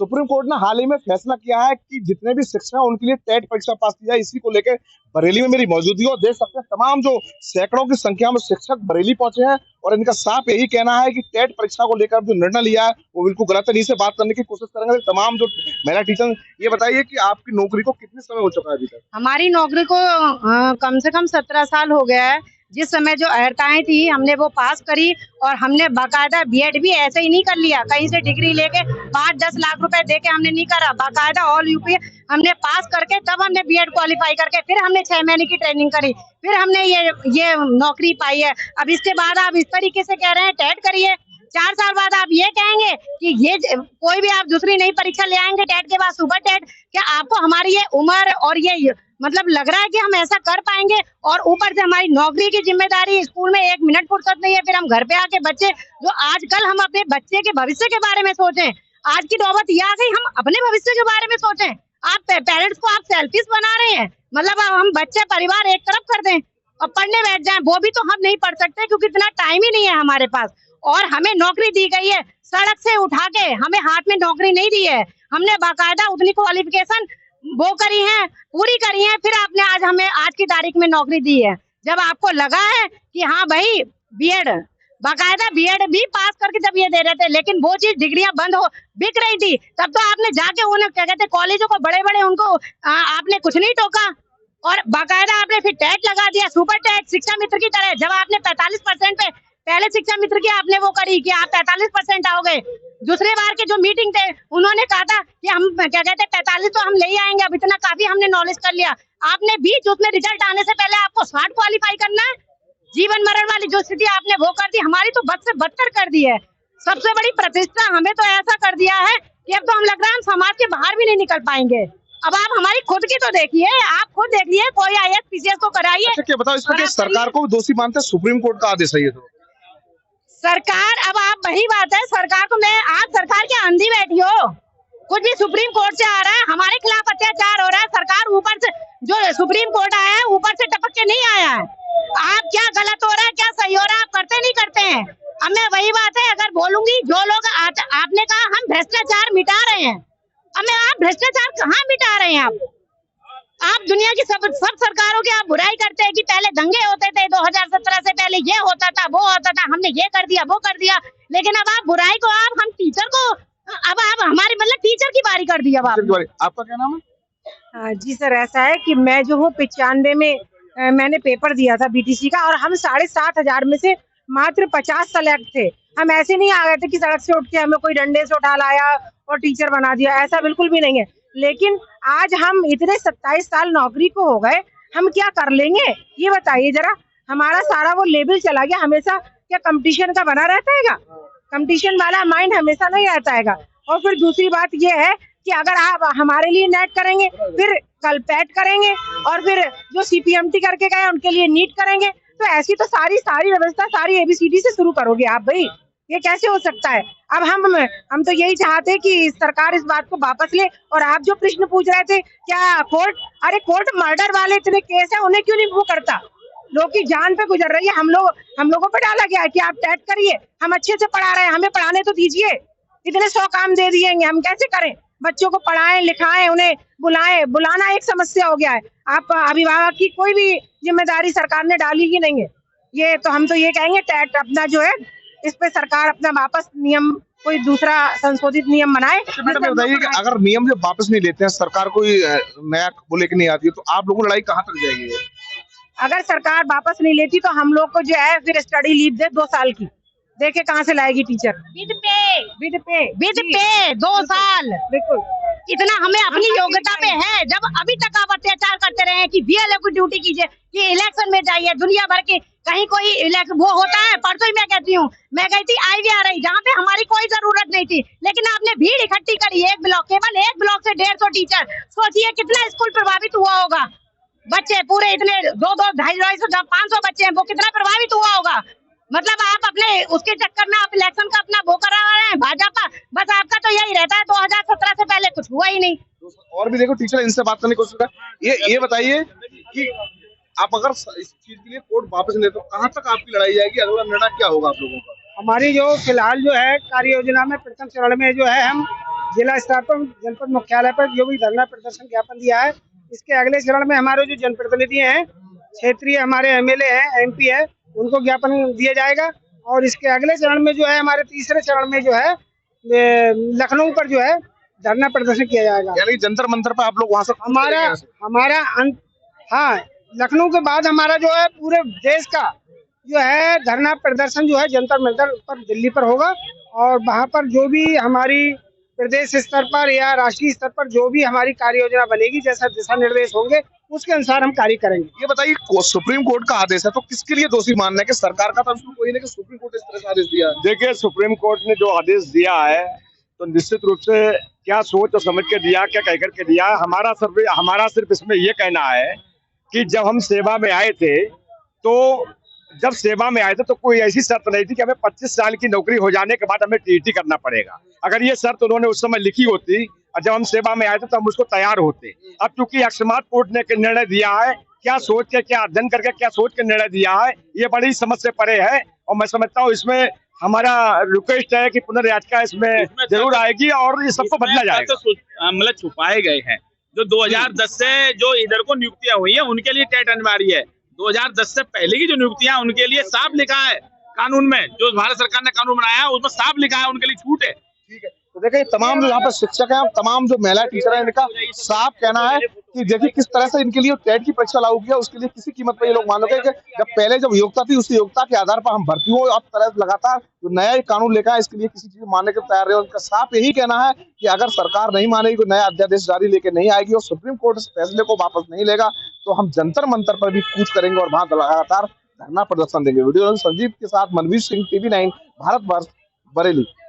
Supreme court ने हाल ही में फैसला किया है कि जितने भी शिक्षक हैं उनके लिए टेट परीक्षा पास की जाए। इसी को लेकर बरेली में मेरी मौजूदगी है और देख सकते हैं तमाम जो सैकड़ों की संख्या में शिक्षक बरेली पहुंचे हैं और इनका साफ यही कहना है कि टेट परीक्षा को लेकर जो निर्णय लिया है वो बिल्कुल गलत है। इनसे बात करने की कोशिश करेंगे तमाम जो महिला टीचर। ये बताइए कि आपकी नौकरी को कितने समय हो चुका है अभी तक? हमारी नौकरी को कम से कम 17 साल हो गया है। जिस समय जो अर्हताएं थी हमने वो पास करी और हमने बाकायदा बीएड भी ऐसे ही नहीं कर लिया, कहीं से डिग्री लेके 5-10 लाख रुपए देके हमने नहीं करा। बाकायदा ऑल यूपी हमने पास करके तब हमने बीएड क्वालिफाई करके फिर हमने 6 महीने की ट्रेनिंग करी, फिर हमने ये नौकरी पाई है। अब इसके बाद आप इस तरीके से कह रहे हैं टेट करिए, 4 साल बाद आप ये कहेंगे कि ये कोई भी आप दूसरी नई परीक्षा ले आएंगे टेट के बाद सुपर टेट। क्या आपको हमारी ये उम्र और ये मतलब लग रहा है कि हम ऐसा कर पाएंगे? और ऊपर से हमारी नौकरी की जिम्मेदारी, स्कूल में 1 मिनट फुर्सत नहीं है, फिर हम घर पे आके बच्चे जो आजकल हम अपने बच्चे के भविष्य के बारे में सोचें। आज की नौबत ये आ गई हम अपने भविष्य के बारे में सोचें। आप पेरेंट्स को आप सेल्फिश बना रहे हैं, मतलब हम बच्चे परिवार एक तरफ कर दें और पढ़ने बैठ जाएं। वो भी तो हम नहीं पढ़ सकते क्योंकि इतना टाइम ही नहीं है हमारे पास। और हमें नौकरी दी गई है सड़क से उठा के, हमें हाथ में नौकरी नहीं दी है। हमने बाकायदा उतनी क्वालिफिकेशन वो करी है, पूरी करी है, फिर आपने आज हमें आज की तारीख में नौकरी दी है। जब आपको लगा है कि हाँ भाई बीएड, बाकायदा बीएड भी पास करके जब ये दे रहे थे, लेकिन वो चीज डिग्रियां बंद हो बिक रही थी, तब तो आपने जाके उन्हें क्या कहते कॉलेजों को बड़े उनको आपने कुछ नहीं टोका और बाकायदा आपने फिर टेट लगा दिया, सुपर टेट शिक्षा मित्र की तरह। जब आपने 45% पे पहले शिक्षा मित्र की आपने वो करी कि आप 45% आओगे, दूसरे बार के जो मीटिंग थे उन्होंने कहा था कि हम क्या कहते 45 तो हम ले आएंगे, अब इतना काफी हमने नॉलेज कर लिया। आपने बीच उसमें रिजल्ट आने से पहले आपको 60 क्वालिफाई करना है। जीवन मरण वाली जो स्थिति आपने वो कर दी, हमारी तो बद से बदतर कर दी है। सबसे बड़ी प्रतिष्ठा हमें तो ऐसा कर दिया है कि अब तो हम लग रहा है हम समाज के बाहर भी नहीं निकल पाएंगे। अब आप हमारी खुद की तो देखिए, आप खुद देखिए, कोई आईएएस पीसीएस को कराइए। अच्छा, क्या बताओ इसमें सरकार को भी दोषी मानते हैं? सुप्रीम कोर्ट का आदेश है ये तो। सरकार, अब आप वही बात है, सरकार को मैं आज सरकार के अंधी बैठी हो, कुछ भी सुप्रीम कोर्ट से आ रहा है, हमारे खिलाफ अत्याचार हो रहा है, सरकार ऊपर से जो सुप्रीम कोर्ट आया है ऊपर से टपक के नहीं आया है। आप क्या गलत हो रहा है क्या सही हो रहा है आप करते नहीं करते हैं। अब मैं वही बात है, अगर बोलूंगी जो लोग आपने कहा हम भ्रष्टाचार मिटा रहे हैं, अब मैं आप भ्रष्टाचार कहाँ मिटा रहे हैं? आप दुनिया की सब सरकारों की आप बुराई करते हैं कि पहले दंगे होते थे, 2017 से पहले ये होता था वो होता था, हमने ये कर दिया वो कर दिया, लेकिन अब आप बुराई को हम टीचर को अब आप हमारी मतलब टीचर की बारी कर दी। अब आपका क्या नाम है? जी सर, ऐसा है कि मैं जो हूँ 95 में मैंने पेपर दिया था बीटीसी का और हम 7,500 में से मात्र 50 सेलेक्ट थे। हम ऐसे नहीं आ गए थे कि सड़क से उठ के हमें कोई डंडे से उठा लाया और टीचर बना दिया, ऐसा बिल्कुल भी नहीं है। लेकिन आज हम इतने 27 साल नौकरी को हो गए, हम क्या कर लेंगे ये बताइए जरा। हमारा सारा वो लेवल चला गया, हमेशा क्या कंपटीशन का बना रहता है? कंपटीशन वाला माइंड हमेशा नहीं रहता है। और फिर दूसरी बात ये है कि अगर आप हमारे लिए नेट करेंगे, फिर कल पैट करेंगे और फिर जो सीपीएमटी करके गए उनके लिए नीट करेंगे, तो ऐसी तो सारी व्यवस्था सारी एबीसीडी से शुरू करोगे आप भाई, ये कैसे हो सकता है? अब हम तो यही चाहते हैं कि सरकार इस बात को वापस ले। और आप जो प्रश्न पूछ रहे थे क्या कोर्ट, अरे कोर्ट मर्डर वाले इतने केस है उन्हें क्यों नहीं वो करता? लोग की जान पे गुजर रही है, हम लोगों पे डाला गया है कि आप टेट करिए, हम अच्छे से पढ़ा रहे हैं, हमें पढ़ाने तो दीजिए। इतने 100 काम दे दिएंगे, हम कैसे करें? बच्चों को पढ़ाएं लिखाएं, उन्हें बुलाना एक समस्या हो गया है। आप अभिभावक की कोई भी जिम्मेदारी सरकार ने डाली ही नहीं है। ये तो हम तो ये कहेंगे टेट अपना जो है इस पे सरकार अपना वापस नियम कोई दूसरा संशोधित नियम बनाए। तो मैडम बताइए कि अगर नियम जब वापस नहीं लेते हैं, सरकार कोई नया वो लेके नहीं आती है, तो आप लोगों की लड़ाई कहाँ तक जाएगी? अगर सरकार वापस नहीं लेती तो हम लोग को जो है फिर स्टडी लीव दे 2 साल की, देखे कहाँ से लाएगी टीचर? विद पे 2 साल। बिल्कुल, इतना हमें अपनी योग्यता पे है। जब अभी तक आप अत्याचार करते रहे कि बीएलओ की ड्यूटी कीजिए, कि इलेक्शन में जाइए, दुनिया भर के कहीं कोई वो होता है। परसों ही मैं कहती हूँ, मैं गई थी IVRI जहाँ पे हमारी कोई जरूरत नहीं थी, लेकिन आपने भीड़ इकट्ठी करी एक ब्लॉक, केवल एक ब्लॉक से 150 टीचर। सोचिए कितना स्कूल प्रभावित हुआ होगा, बच्चे पूरे इतने 200, 250, 500 बच्चे हैं, वो कितना प्रभावित हुआ होगा। मतलब आप अपने उसके चक्कर में आप इलेक्शन का अपना वो करा रहे हैं भाजपा, बस आपका तो यही रहता है। 2017 से पहले कुछ हुआ ही नहीं। और भी देखो टीचर, इनसे बात करने की कोशिश कर। ये बताइए कि आप अगर इस चीज के लिए कोर्ट वापस ले तो कहाँ तक आपकी लड़ाई जाएगी? अगला निर्णय क्या होगा आप लोगों का? हमारी जो फिलहाल जो है कार्य योजना में प्रथम चरण में जो है हम जिला स्तर पर जनपद मुख्यालय पर जो भी धरना प्रदर्शन ज्ञापन दिया है, इसके अगले चरण में हमारे जो जनप्रतिनिधि हैं, क्षेत्रीय हमारे एमएलए हैं, एमपी है, उनको ज्ञापन दिया जाएगा। और इसके अगले चरण में जो है, हमारे तीसरे चरण में जो है लखनऊ पर जो है धरना प्रदर्शन किया जाएगा। यानी जंतर मंतर पर आप लोग वहां से हमारा हाँ, लखनऊ के बाद हमारा जो है पूरे देश का जो है धरना प्रदर्शन जो है जंतर मंतर पर दिल्ली पर होगा। और वहाँ पर जो भी हमारी प्रदेश स्तर पर या राष्ट्रीय स्तर पर जो भी हमारी कार्य योजना बनेगी, जैसा दिशा निर्देश होंगे, उसके अनुसार हम कार्य करेंगे। ये बताइए, सुप्रीम कोर्ट का आदेश है तो किसके लिए दोषी मानना है? कि सरकार का? तो उसमें कोई नहीं कि सुप्रीम कोर्ट इस तरह से आदेश दिया है। देखिए, सुप्रीम कोर्ट ने जो आदेश दिया है तो निश्चित रूप से क्या सोच और समझ के दिया, क्या कह करके दिया। हमारा सिर्फ इसमें ये कहना है कि जब हम सेवा में आए थे तो कोई ऐसी शर्त नहीं थी कि हमें 25 साल की नौकरी हो जाने के बाद हमें टीईटी करना पड़ेगा। अगर ये शर्त उन्होंने उस समय लिखी होती और जब हम सेवा में आए थे तो हम उसको तैयार होते। अब चूंकि अकस्मात कोर्ट ने निर्णय दिया है, क्या सोच के, क्या अध्ययन करके, क्या सोच के निर्णय दिया है, ये बड़ी समझ से परे है। और मैं समझता हूँ इसमें हमारा रिक्वेस्ट है कि पुनर्याचिका इसमें जरूर आएगी और ये सबको बदला जाएगा। मतलब छुपाए गए हैं जो 2010 से जो इधर को नियुक्तियां हुई है उनके लिए टेट अनिवार्य है। 2010 से पहले की जो नियुक्तियां उनके लिए साफ लिखा है कानून में, जो भारत सरकार ने कानून बनाया है उसमें साफ लिखा है उनके लिए छूट है। ठीक है, तो देखिए तमाम जो यहाँ पर शिक्षक हैं, तमाम जो महिला टीचर हैं, इनका साफ कहना है कि देखिए किस तरह से इनके लिए टेट की परीक्षा लागू किया, उसके लिए किसी कीमत पर ये लोग मान लोगे कि जब पहले जब योग्यता थी उसी योग्यता के आधार पर हम भर्ती हो। अब तरह से लगातार जो नया कानून लेकर इसके लिए किसी चीज मानने के तैयार रहे। उनका साफ यही कहना है कि अगर सरकार नहीं मानेगी, कोई नया अध्यादेश जारी लेके नहीं आएगी और सुप्रीम कोर्ट इस फैसले को वापस नहीं लेगा तो हम जंतर मंतर पर भी कूच करेंगे और वहां लगातार धरना प्रदर्शन देंगे। वीडियो संजीव के साथ मनवीर सिंह, TV9 भारतवर्ष, बरेली।